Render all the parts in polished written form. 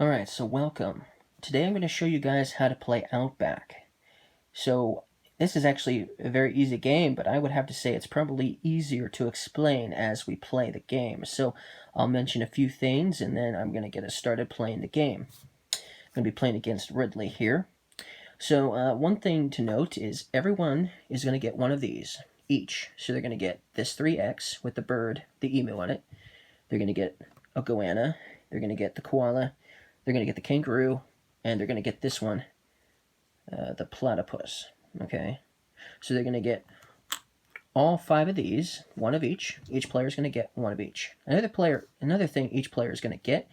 Alright, so welcome. Today I'm going to show you guys how to play Outback. So this is actually a very easy game, but I would have to say it's probably easier to explain as we play the game. So I'll mention a few things and then I'm going to get us started playing the game. I'm going to be playing against Ridley here. So one thing to note is everyone is going to get one of these each. So they're going to get this 3X with the bird, the emu on it. They're going to get a goanna. They're going to get the koala. They're going to get the kangaroo, and they're going to get this one, the platypus, okay? So they're going to get all 5 of these, one of each. Each player is going to get one of each. Another thing each player is going to get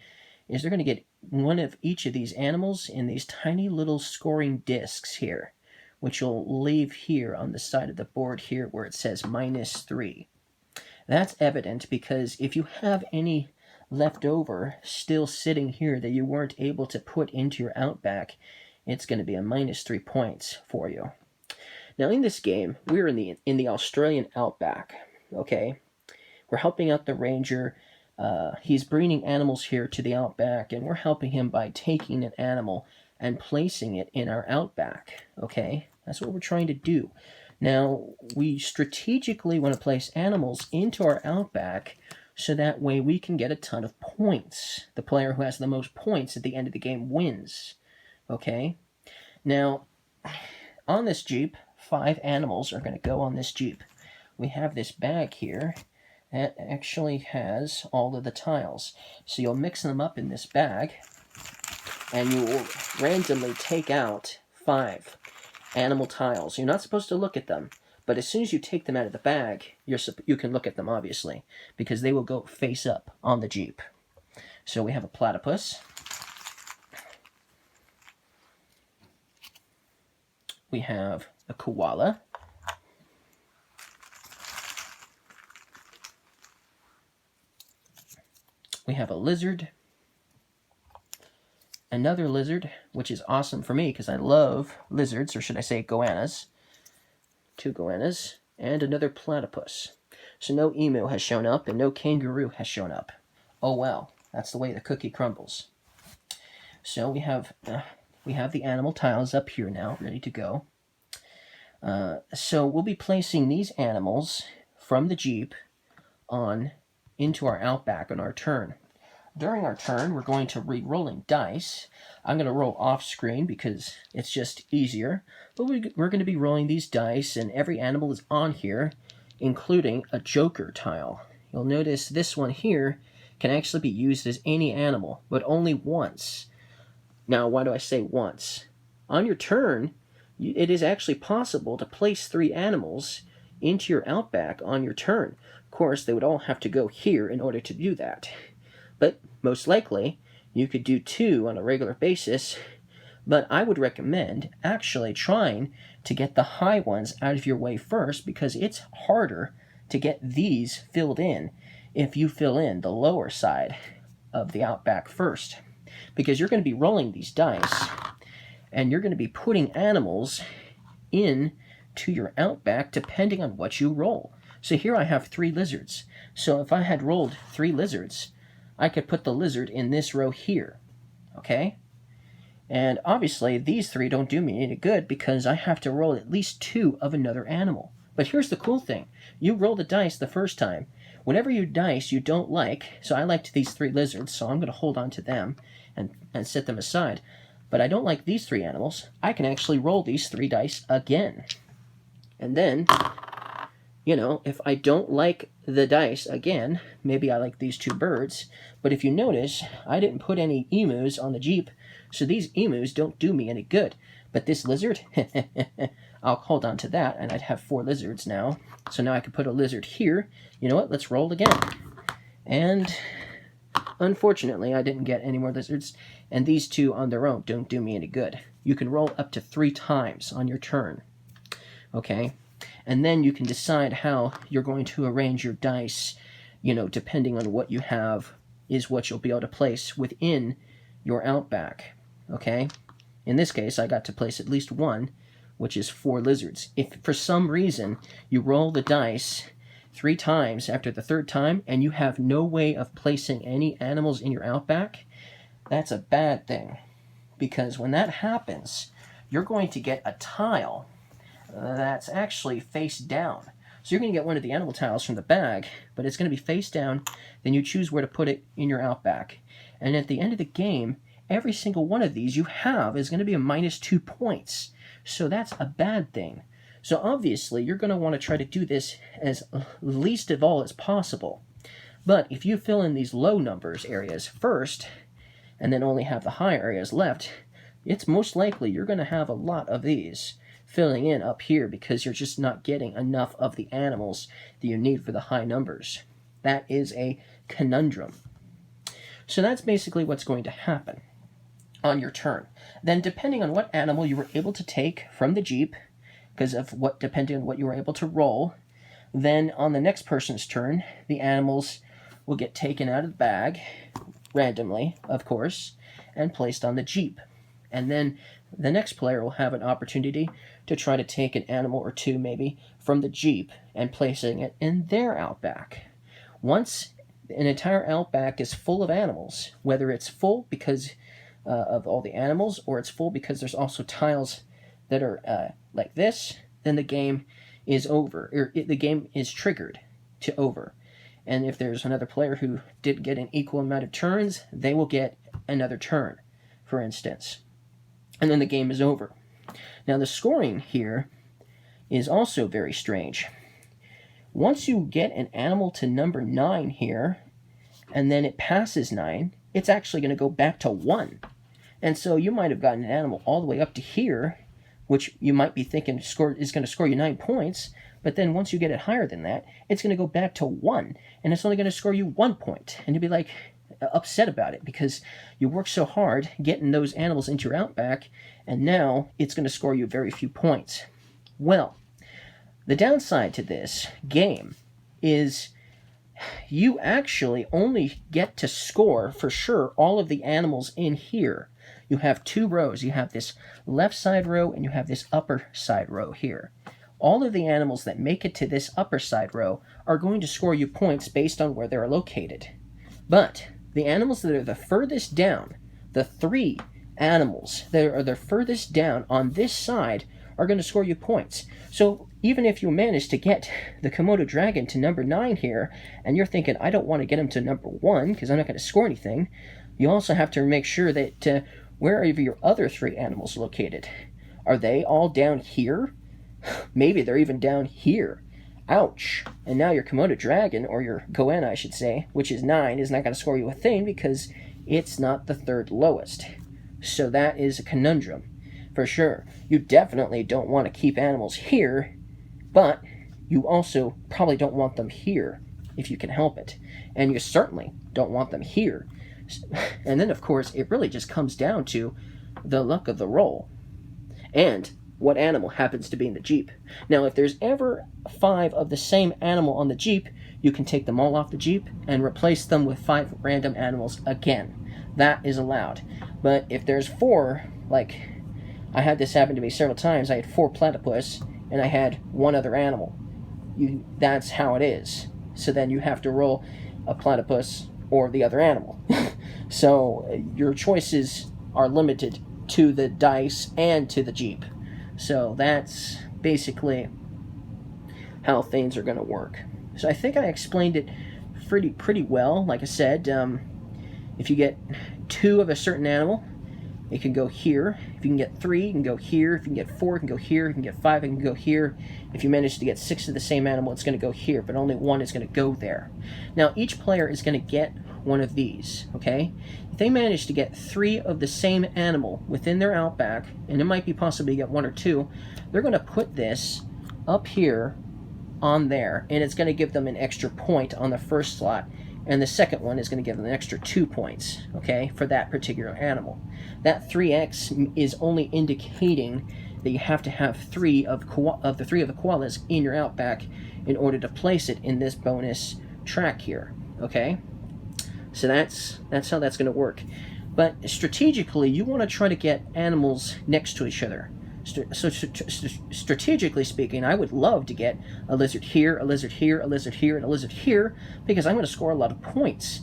is they're going to get one of each of these animals in these tiny little scoring discs here, which you'll leave here on the side of the board here where it says -3. That's evident because if you have any left over still sitting here that you weren't able to put into your Outback, it's going to be a -3 points for you. Now in this game, we're in the Australian Outback, okay? We're helping out the ranger. He's bringing animals here to the Outback, and we're helping him by taking an animal and placing it in our Outback, okay? That's what we're trying to do. Now, we strategically want to place animals into our Outback so that way we can get a ton of points. The player who has the most points at the end of the game wins. Okay? Now, on this Jeep, 5 animals are going to go on this Jeep. We have this bag here that actually has all of the tiles. So you'll mix them up in this bag, and you will randomly take out 5 animal tiles. You're not supposed to look at them. But as soon as you take them out of the bag, you can look at them, obviously, because they will go face up on the Jeep. So we have a platypus. We have a koala. We have a lizard. Another lizard, which is awesome for me because I love lizards, or should I say goannas. 2 goannas, and another platypus. So no emu has shown up, and no kangaroo has shown up. Oh well, that's the way the cookie crumbles. So we have the animal tiles up here now, ready to go. So we'll be placing these animals from the Jeep into our Outback on our turn. During our turn, we're going to be rolling dice. I'm going to roll off screen because it's just easier. But we're going to be rolling these dice, and every animal is on here, including a joker tile. You'll notice this one here can actually be used as any animal, but only once. Now, why do I say once? On your turn, it is actually possible to place 3 animals into your Outback on your turn. Of course, they would all have to go here in order to do that. But most likely, you could do 2 on a regular basis, but I would recommend actually trying to get the high ones out of your way first because it's harder to get these filled in if you fill in the lower side of the Outback first. Because you're going to be rolling these dice, and you're going to be putting animals in to your Outback depending on what you roll. So here I have 3 lizards. So if I had rolled 3 lizards, I could put the lizard in this row here, okay? And obviously, these 3 don't do me any good because I have to roll at least 2 of another animal. But here's the cool thing. You roll the dice the first time. Whenever you dice you don't like, so I liked these 3 lizards, so I'm going to hold on to them and set them aside. But I don't like these 3 animals. I can actually roll these 3 dice again. And then, you know, if I don't like the dice again, maybe I like these 2 birds, but if you notice, I didn't put any emus on the Jeep, so these emus don't do me any good. But this lizard, I'll hold on to that, and I'd have 4 lizards now. So now I could put a lizard here. You know what? Let's roll again. And unfortunately, I didn't get any more lizards, and these 2 on their own don't do me any good. You can roll up to 3 times on your turn. Okay? And then you can decide how you're going to arrange your dice, you know, depending on what you have is what you'll be able to place within your Outback, okay? In this case, I got to place at least 1, which is 4 lizards. If for some reason you roll the dice 3 times after the 3rd time and you have no way of placing any animals in your Outback, That's a bad thing, because when that happens, you're going to get a tile that's actually face down. So you're going to get one of the animal tiles from the bag, but it's going to be face down. Then you choose where to put it in your Outback. And at the end of the game, every single one of these you have is going to be a -2 points. So that's a bad thing. So obviously, you're going to want to try to do this as least of all as possible. But if you fill in these low numbers areas first, and then only have the high areas left, it's most likely you're going to have a lot of these filling in up here because you're just not getting enough of the animals that you need for the high numbers. That is a conundrum. So that's basically what's going to happen on your turn. Then depending on what animal you were able to take from the Jeep, because of what, depending on what you were able to roll, then on the next person's turn, the animals will get taken out of the bag, randomly, of course, and placed on the Jeep. And then the next player will have an opportunity to try to take an animal or two, maybe, from the Jeep and placing it in their Outback. Once an entire Outback is full of animals, whether it's full because of all the animals, or it's full because there's also tiles that are like this, then the game is over, or the game is triggered to over. And if there's another player who did get an equal amount of turns, they will get another turn, for instance. And then the game is over. Now the scoring here is also very strange. Once you get an animal to number 9 here, and then it passes 9, it's actually going to go back to 1. And so you might have gotten an animal all the way up to here, which you might be thinking is going to score you 9 points, but then once you get it higher than that, it's going to go back to 1, and it's only going to score you 1 point. And you'll be like upset about it because you worked so hard getting those animals into your Outback, and now it's going to score you very few points. Well, the downside to this game is you actually only get to score, for sure, all of the animals in here. You have 2 rows. You have this left side row and you have this upper side row here. All of the animals that make it to this upper side row are going to score you points based on where they're located. But the animals that are the furthest down, the 3 animals that are the furthest down on this side, are going to score you points. So even if you manage to get the Komodo dragon to number 9 here, and you're thinking, I don't want to get him to number 1 because I'm not going to score anything, you also have to make sure that where are your other 3 animals located? Are they all down here? Maybe they're even down here. Ouch. And now your Komodo dragon, or your goanna I should say, which is 9, is not going to score you a thing because it's not the 3rd lowest. So that is a conundrum. For sure, you definitely don't want to keep animals here, but you also probably don't want them here if you can help it. And you certainly don't want them here. And then, of course, it really just comes down to the luck of the roll and what animal happens to be in the Jeep. Now, if there's ever 5 of the same animal on the Jeep, you can take them all off the Jeep and replace them with 5 random animals again. That is allowed. But if there's 4, like I had this happen to me several times. I had 4 platypus, and I had 1 other animal. That's how it is. So then you have to roll a platypus or the other animal. So your choices are limited to the dice and to the Jeep. So that's basically how things are going to work. So I think I explained it pretty well. Like I said, if you get 2 of a certain animal, it can go here. If you can get 3, you can go here. If you can get 4, it can go here. If you can get 5, it can go here. If you manage to get 6 of the same animal, it's going to go here, but only 1 is going to go there. Now, each player is going to get one of these, okay? If they manage to get 3 of the same animal within their Outback, and it might be possible to get 1 or 2, they're going to put this up here on there, and it's going to give them an extra point on the first slot, and the second one is going to give them an extra 2 points, okay, for that particular animal. That 3x is only indicating that you have to have 3 of the 3 of the koalas in your Outback in order to place it in this bonus track here, okay? So that's how that's going to work. But strategically, you want to try to get animals next to each other. So strategically speaking, I would love to get a lizard here, a lizard here, a lizard here, and a lizard here, because I'm going to score a lot of points.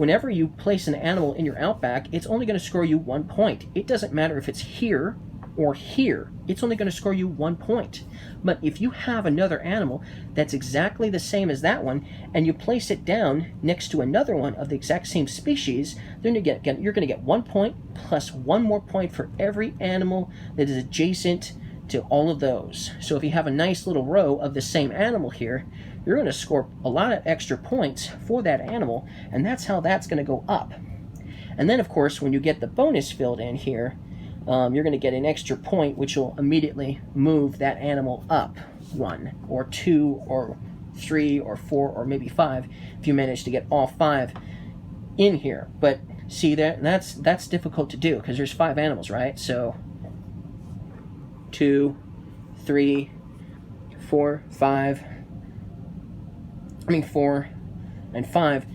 whenever you place an animal in your Outback, it's only going to score you 1 point. It doesn't matter if it's here or here. It's only going to score you 1 point. But if you have another animal that's exactly the same as that one, and you place it down next to another one of the exact same species, then you're going to get 1 point plus 1 more point for every animal that is adjacent to all of those. So if you have a nice little row of the same animal here, you're going to score a lot of extra points for that animal, and that's how that's going to go up. And then, of course, when you get the bonus filled in here, you're going to get an extra point, which will immediately move that animal up 1 or 2 or 3 or 4 or maybe 5 if you manage to get all 5 in here. But see, that's difficult to do because there's 5 animals, right? So 2, 3, 4, 5. 4 and 5.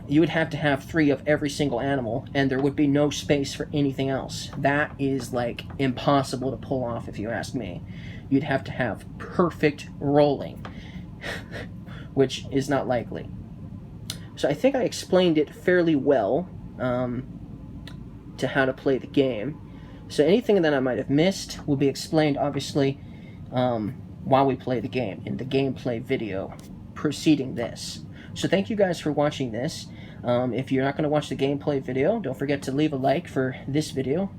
You would have to have 3 of every single animal, and there would be no space for anything else. That is like impossible to pull off, if you ask me. You'd have to have perfect rolling, which is not likely. So I think I explained it fairly well to how to play the game. So anything that I might have missed will be explained, obviously, while we play the game, in the gameplay video preceding this. So thank you guys for watching this. If you're not going to watch the gameplay video, don't forget to leave a like for this video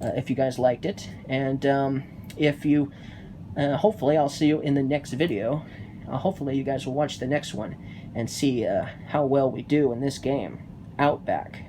if you guys liked it. And if you, hopefully I'll see you in the next video. Hopefully you guys will watch the next one and see how well we do in this game, Outback.